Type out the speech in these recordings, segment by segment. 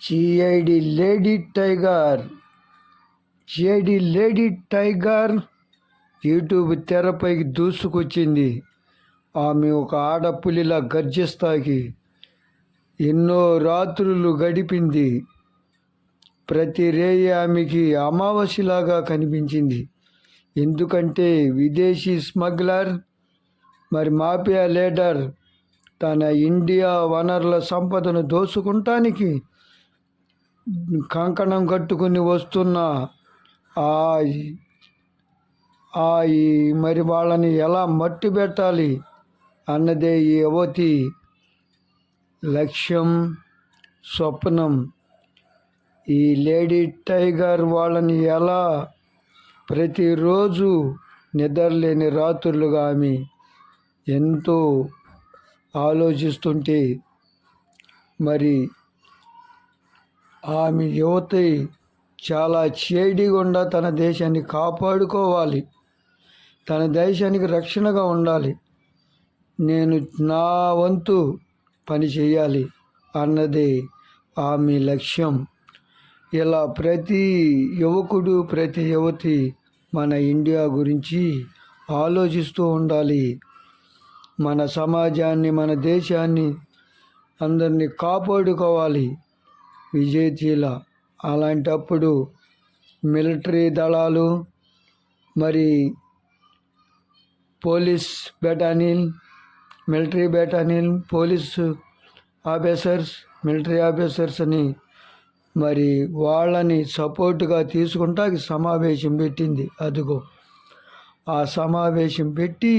CID lady tiger CID lady tiger YouTube తెరపైకి దూసుకొచ్చింది. ఆమె ఒక ఆడపులిలా గర్జిస్తాకి ఎన్నో రాత్రులు గడిపింది. ప్రతి రేయి ఆమెకి అమావాస్యలాగా కనిపించింది. ఎందుకంటే విదేశీ స్మగ్లర్ మాఫియా లీడర్ తన ఇండియా వనరుల సంపదను దోచుకుంటానికి కంకణం కట్టుకుని వస్తున్న వాళ్ళని ఎలా మట్టి పెట్టాలి అన్నదే ఈ యువతి లక్ష్యం, స్వప్నం. ఈ లేడీ టైగర్ వాళ్ళని ఎలా ప్రతిరోజు నిద్రలేని రాత్రులుగా ఆమె ఎంతో ఆలోచిస్తుంటే ఆమె యువతి చాలా చేడిగుండా తన దేశాన్ని కాపాడుకోవాలి, తన దేశానికి రక్షణగా ఉండాలి, నేను నా వంతు పని చేయాలి అన్నదే ఆమె లక్ష్యం. ఇలా ప్రతి యువకుడు, ప్రతి యువతి మన ఇండియా గురించి ఆలోచిస్తూ ఉండాలి. మన సమాజాన్ని, మన దేశాన్ని, అందరినీ కాపాడుకోవాలి విజేతీల. అలాంటప్పుడు మిలిటరీ దళాలు, police battalion, military battalion, police officers, military officers అని వాళ్ళని సపోర్టుగా తీసుకుంటాకి సమావేశం పెట్టింది. అదిగో ఆ సమావేశం పెట్టి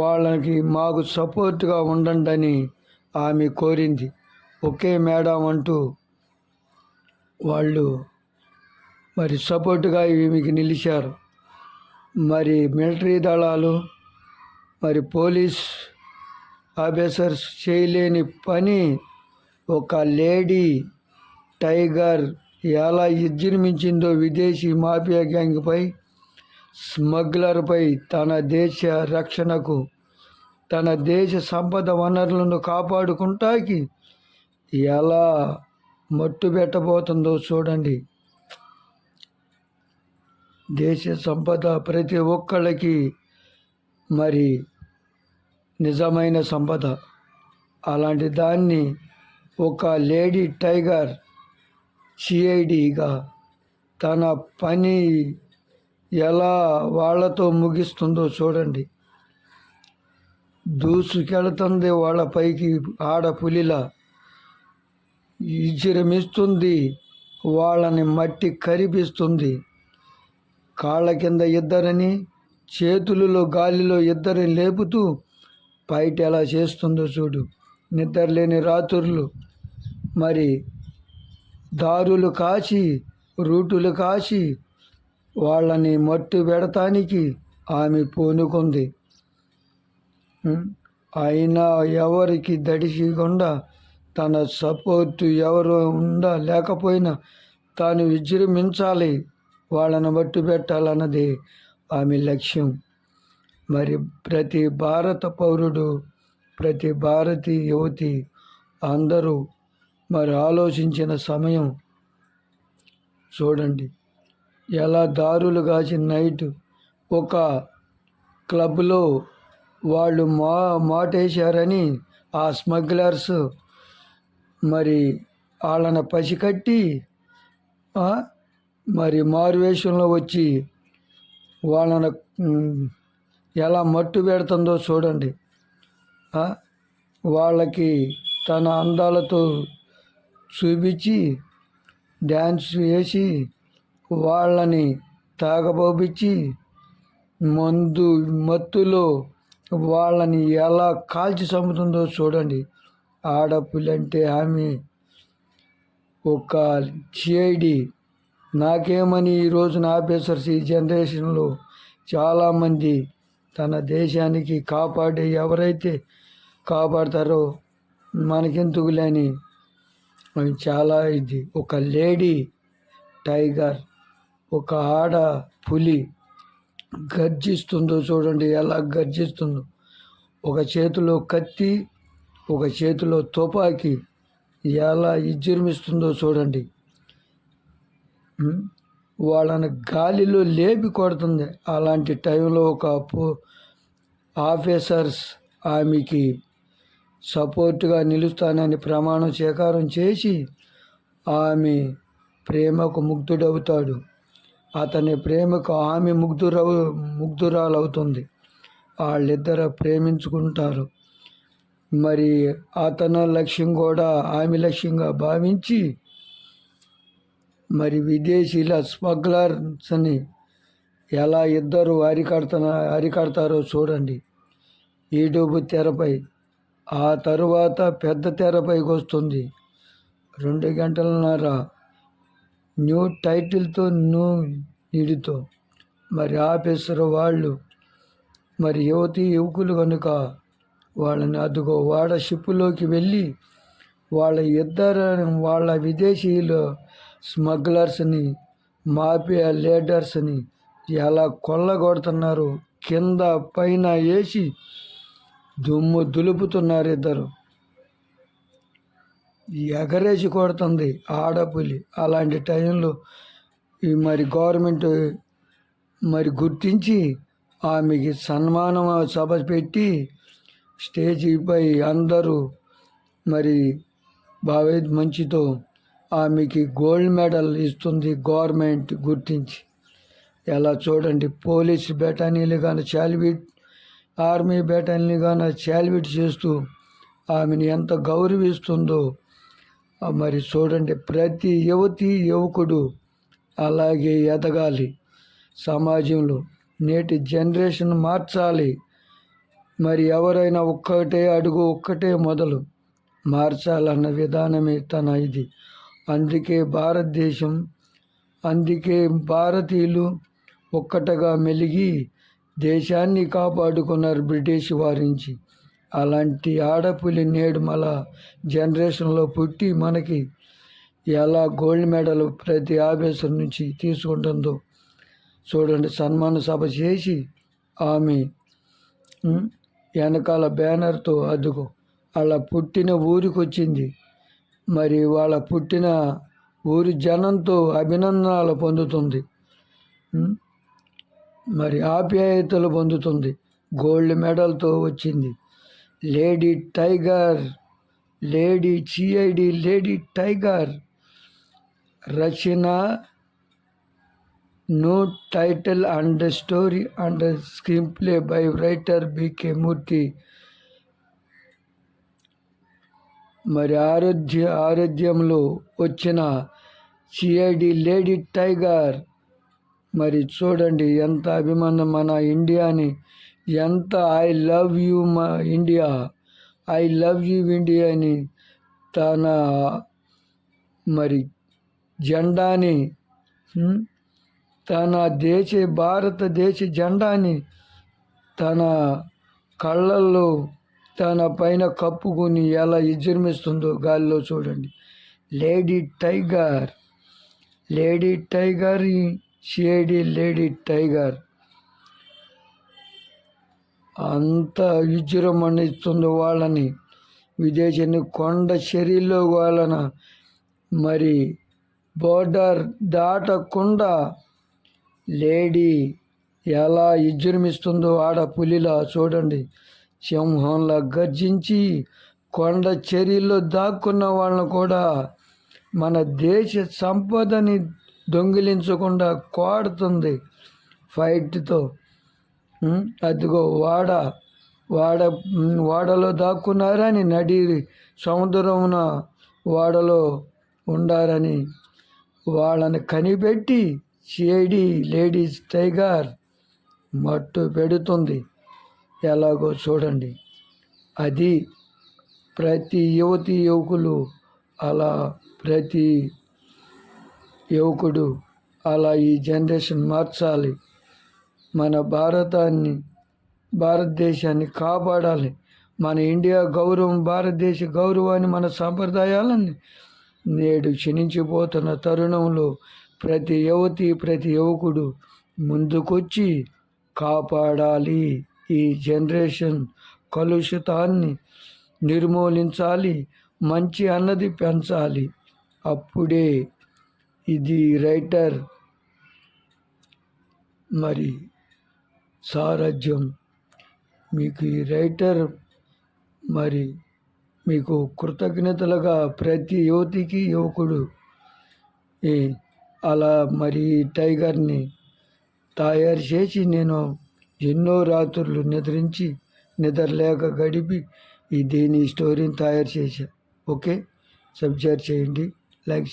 వాళ్ళకి మాకు సపోర్ట్గా ఉండండి అని ఆమె కోరింది. ఓకే మేడం అంటూ వాళ్ళు సపోర్టుగా ఈమెకి నిలిచారు. మిలిటరీ దళాలు, పోలీస్ ఆఫీసర్స్ చేయలేని పని ఒక లేడీ టైగర్ ఎలా విజృంభించిందో విదేశీ మాఫియా గ్యాంగ్పై, స్మగ్లర్పై, తన దేశ రక్షణకు, తన దేశ సంపద వనరులను కాపాడుకుంటాకి ఎలా మట్టు పెట్టబోతుందో చూడండి. దేశ సంపద ప్రతి ఒక్కళ్ళకి నిజమైన సంపద. అలాంటి దాన్ని ఒక లేడీ టైగర్ సిఐడిగా తన పని ఎలా వాళ్ళతో ముగిస్తుందో చూడండి. దూసుకెళ్తుంది వాళ్ళపైకి ఆడపులిలా, విజృంభిస్తుంది, వాళ్ళని మట్టి కరిపిస్తుంది. కాళ్ళ కింద ఇద్దరని, చేతులలో గాలిలో ఇద్దరిని లేపుతూ ఫైట్ ఎలా చేస్తుందో చూడు. నిద్రలేని రాత్రులు దారులు కాచి, రూటులు కాచి వాళ్ళని మట్టు పెడతానికి ఆమె పూనుకుంది. అయినా ఎవరికి దడిసికుండా తన సపోర్టు ఎవరు లేకపోయినా తాను విజృంభించాలి, వాళ్ళని మట్టు పెట్టాలన్నది ఆమె లక్ష్యం. ప్రతి భారత పౌరుడు, ప్రతి భారతీయ యువతి అందరూ ఆలోచించిన సమయం చూడండి. ఎలా దారులు కాచి నైట్ ఒక క్లబ్లో వాళ్ళు మాటేశారని ఆ స్మగ్లర్స్ వాళ్ళని పసికట్టి మారువేషంలో వచ్చి వాళ్ళని ఎలా మట్టు పెడుతుందో చూడండి. వాళ్ళకి తన అందాలతో చూపించి డ్యాన్స్ వేసి వాళ్ళని తాగబోపించి మత్తులో వాళ్ళని ఎలా కాల్చి చంపుతుందో చూడండి. ఆడపులంటే ఆమె ఒక సిఐడి. నాకేమని ఈరోజున ఆఫీసర్స్ ఈ జనరేషన్లో చాలామంది తన దేశానికి ఎవరైతే కాపాడతారో మనకెందుకు లేని చాలా ఇది. ఒక లేడీ టైగర్, ఒక ఆడ పులి గర్జిస్తుందో చూడండి, ఎలా గర్జిస్తుందో. ఒక చేతిలో కత్తి, ఒక చేతిలో తుపాకీ, ఎలా విజృంభిస్తుందో చూడండి. వాళ్ళని గాలిలో లేపి కొడుతుంది. అలాంటి టైంలో ఒక ఆఫీసర్స్ ఆమెకి సపోర్ట్గా నిలుస్తానని ప్రమాణం స్వీకారం చేసి ఆమె ప్రేమకు ముగ్ధుడవుతాడు. అతని ప్రేమకు ఆమె ముగ్ధురాలవుతుంది. వాళ్ళిద్దరు ప్రేమించుకుంటారు. మరి అతని లక్ష్యం కూడా ఆమె లక్ష్యంగా భావించి మరి విదేశీల స్మగ్లర్స్ని ఎలా ఇద్దరు అరికడతారో చూడండి యూట్యూబ్ తెరపై. ఆ తరువాత పెద్ద తెరపైకి వస్తుంది 2 గంటలన్నర న్యూ టైటిల్తో న్యూ ఇడితో. మరి ఆఫీసర్ వాళ్ళు మరి యువకులు కనుక వాళ్ళని అదుగో వాడ షిప్లోకి వెళ్ళి వాళ్ళ విదేశీయులు స్మగ్లర్స్ని మాఫియా లీడర్స్ని ఎలా కొల్లగొడుతున్నారు. కింద పైన వేసి దుమ్ము దులుపుతున్నారు. ఇద్దరు ఎగరేసి కొడుతుంది ఆడపులి. అలాంటి టైంలో మరి గవర్నమెంట్ మరి గుర్తించి ఆమెకి సన్మానం సభ పెట్టి స్టేజీపై అందరూ మరి మంచితో ఆమెకి గోల్డ్ మెడల్ ఇస్తుంది గవర్నమెంట్ గుర్తించి. ఎలా చూడండి, పోలీస్ బెటాలియన్లు కానీ ఆర్మీ బెటాలియన్లు కానీ శాల్యూట్ చేస్తూ ఆమెను ఎంత గౌరవిస్తుందో మరి చూడండి. ప్రతి యువకుడు అలాగే ఎదగాలి. సమాజంలో నేటి జనరేషన్ మార్చాలి. మరి ఎవరైనా ఒక్కటే అడుగు ఒక్కటే మొదలు మార్చాలన్న విధానమే తన ఇది. అందుకే భారతీయులు ఒక్కటగా మెలిగి దేశాన్ని కాపాడుకున్నారు బ్రిటిష్ వారించి. అలాంటి ఆడపులి నేడు మన జనరేషన్లో పుట్టి మనకి ఎలా గోల్డ్ మెడల్ ప్రతి ఆఫీసర్ నుంచి తీసుకుంటుందో చూడండి. సన్మాన సభ చేసి ఆమె వెనకాల బ్యానర్తో అదుగో వాళ్ళ పుట్టిన ఊరికి వచ్చింది. మరి వాళ్ళ పుట్టిన ఊరి జనంతో అభినందనలు పొందుతుంది. మరి ఆప్యాయతలు పొందుతుంది. గోల్డ్ మెడల్తో వచ్చింది. లేడీ టైగర్ రచన no title and story and screenplay by writer B K Murthy. మరి ఆరోగ్యంలో వచ్చిన సిఐడి లేడీ టైగర్. మరి చూడండి ఎంత అభిమానం మన ఇండియాని, ఎంత ఐ లవ్ యూ మా India, I love you India అని తన మరి జెండాని, తన భారతదేశ జెండాని తన కళ్ళల్లో తన పైన కప్పుకొని ఎలా విజృంభిస్తుందో గాలిలో చూడండి. Lady tiger CID lady tiger అంత విజృంభిస్తుందో వాళ్ళని. విదేశాన్ని కొండ చర్యల్లో వాళ్ళన మరి బోర్డర్ దాటకుండా లేడీ ఎలా విజృంభిస్తుందో ఆడపులిలా చూడండి. సింహంలా గర్జించి కొండ చర్యల్లో దాక్కున్న వాళ్ళను కూడా మన దేశ సంపదని దొంగిలించకుండా కోడుతుంది ఫైట్తో. అదిగో వాడలో దాక్కున్నారని, నడి సముద్రమున వాడలో ఉండారని వాళ్ళని కనిపెట్టి సిఐడి లేడీస్ టైగర్ మట్టు పెడుతుంది. ఎలాగో చూడండి. అది ప్రతి యువకులు అలా, ప్రతి యువకుడు అలా ఈ జనరేషన్ మార్చాలి. మన భారతదేశాన్ని కాపాడాలి. మన ఇండియా గౌరవం, భారతదేశ గౌరవాన్ని, మన సాంప్రదాయాలని నేడు క్షీణించిపోతున్న తరుణంలో ప్రతి యువకుడు ముందుకొచ్చి కాపాడాలి. ఈ జనరేషన్ కలుషితాన్ని నిర్మూలించాలి. మంచి అన్నది పెంచాలి. అప్పుడే ఇది రైటర్ మరి సారథ్యం. మీకు ఈ రైటర్ మరి మీకు కృతజ్ఞతలుగా ప్రతి యువతికి యువకుడు అలా మరి టైగర్ని తయారు చేసి నేను ఎన్నో రాత్రులు నిద్రలేక గడిపి దీని స్టోరీని తయారు చేశా. ఓకే, సబ్స్క్రైబ్ చేయండి, లైక్